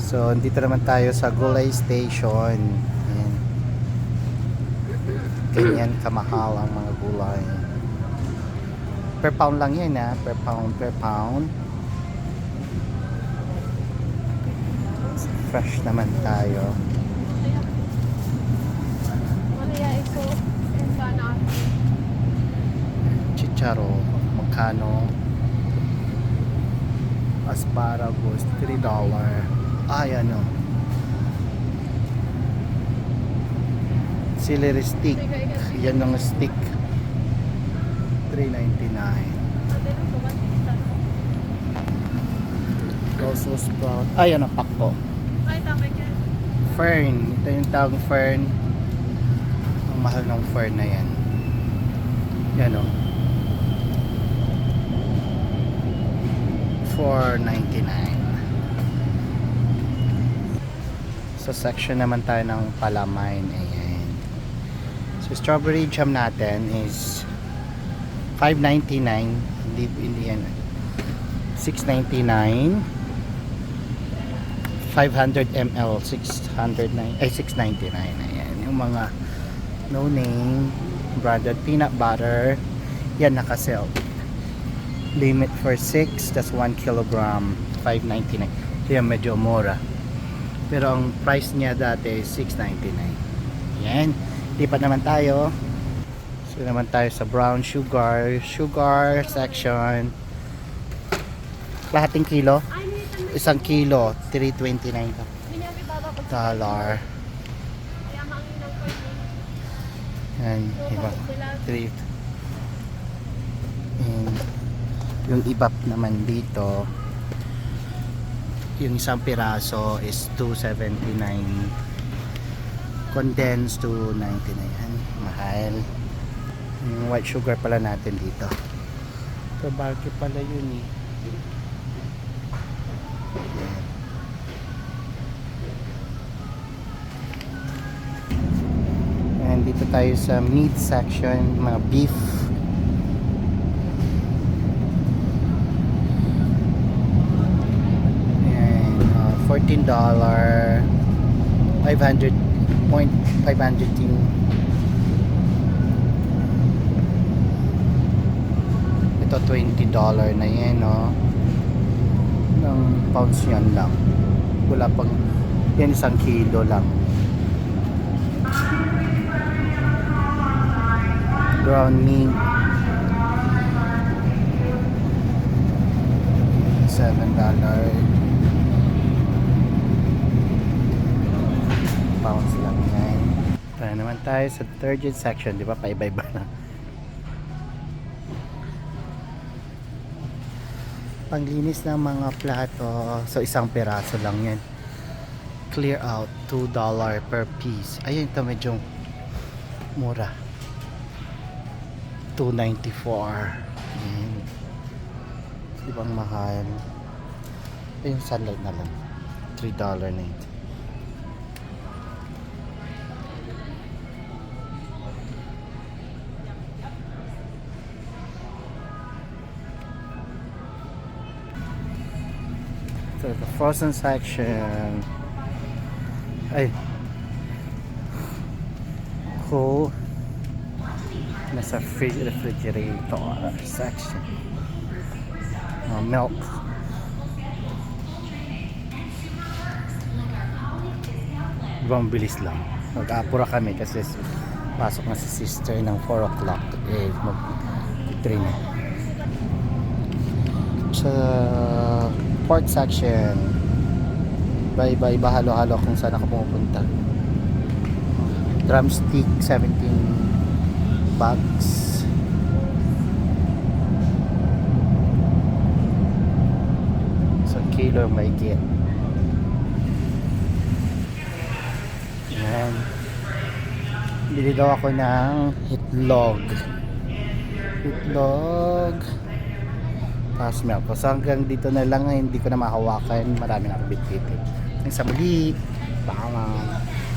So, dito naman tayo sa Gulay Station. Ayan. Ganyan kamahal ang mga gulay. Per pound lang yan ha. Per pound. Fresh naman tayo. Chicharo. Magkano? Asparagus. $3. Ay ano. Celery stick. Yan ang stick. $3.99. Brussels sprout. Ay ano, pakko. Fern. Ito yung tawag fern. Ang mahal ng fern na yan. Yan o. $4.99. Sa section naman tayo ng palamain. Ayan. So strawberry jam natin is $5.99. Hindi yan. $6.99. 500 ml $6.99. Ayan. Yung mga no name branded peanut butter. Yan naka-sell. Limit for 6. That's 1 kilogram. $5.99. Yan medyo mura. Pero ang price niya dati is $6.99. Yan. Lipat naman tayo. So naman tayo sa brown sugar section. Lahating kilo, $1 kilo, $3.29 dollar. Yan, iba. 3. And yung ibap naman dito, yung isang piraso is $2.79. Condensed to $99. Mahal. Yung white sugar pala natin dito. So bagay pala yun eh. Yan. And dito tayo sa meat section, mga beef. $14, 500 tin. Ito $20 na yan, no? Ng pounds yan lang. Wala pang yan, 1 kilo lang. Ground meat $7. Pounds lang yan. Tara naman tayo sa detergent section, di ba? Paiba-iba na. Panglinis ng mga plato. So isang piraso lang yan. Clear out $2 per piece. Ayun, ito medyo mura. $2.94. Ayan. Ibang mahal. Yung sunlight na lang $3.90. So the frozen section ay cool nasa refrigerator section. Milk ibang bilis lang, mag-apura kami kasi pasok na si sister ng 4 o'clock mag-train na sa pork section. Iba halo-halo kung saan ako pumupunta. Drumstick 17 bucks. So kilo may get. Yan. Bili daw ako ng itlog. Tapos milk. So hanggang dito na lang, hindi ko na mahawakan. Marami na ako bitbitin. Sa muli. Bye.